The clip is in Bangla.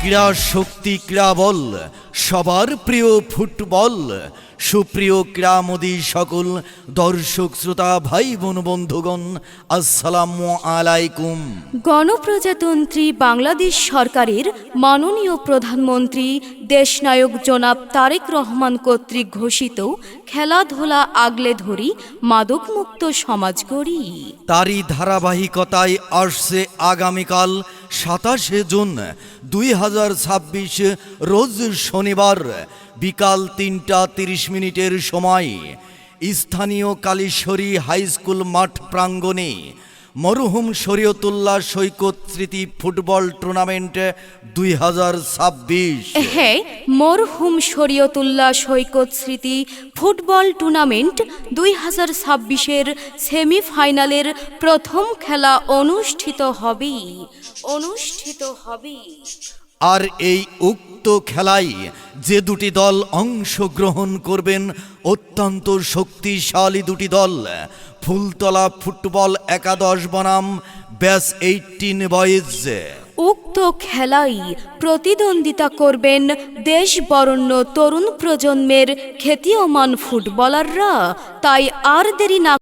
ক্রীড়া শক্তি ক্রীড়া বল, সবার প্রিয় ফুটবল। সুপ্রিয় ক্রীড়ামোদী সকল দর্শক শ্রোতা ভাই বোন বন্ধুগণ, আসসালামু আলাইকুম। গণপ্রজাতন্ত্রী বাংলাদেশ সরকারের মাননীয় প্রধানমন্ত্রী দেশনায়ক জনাব তারেক রহমান কর্তৃক ঘোষিত খেলাধুলা আগলে ধরি, মাদকমুক্ত সমাজ গড়ি। তারই ধারাবাহিকতায় আসছে আগামীকাল 27শে জুন 2026 রোজ শনিবার বিকাল 3:30 সময় স্থানীয় কালীশ্বরী হাইস্কুল মাঠ প্রাঙ্গণে মরহুম শরীয়তুল্লাহ সৈকত স্মৃতি ফুটবল টুর্নামেন্ট 2026। হ্যাঁ, মরহুম শরীয়তুল্লাহ সৈকত স্মৃতি ফুটবল টুর্নামেন্ট 2026-এর সেমিফাইনালের প্রথম খেলা অনুষ্ঠিত হবে। আর এই উক্ত খেলায় যে দুটি দল অংশগ্রহণ করবেন, অত্যন্ত শক্তিশালী দুটি দল। ফুলতলা ফুটবল একাদশ বনাম ব্যাস 18 বয়েজ। উক্ত খেলায় প্রতিদ্বন্দ্বিতা করবেন দেশ বরেণ্য তরুণ প্রজন্মের খ্যাতিমান ফুটবলাররা। তাই আর দেরি না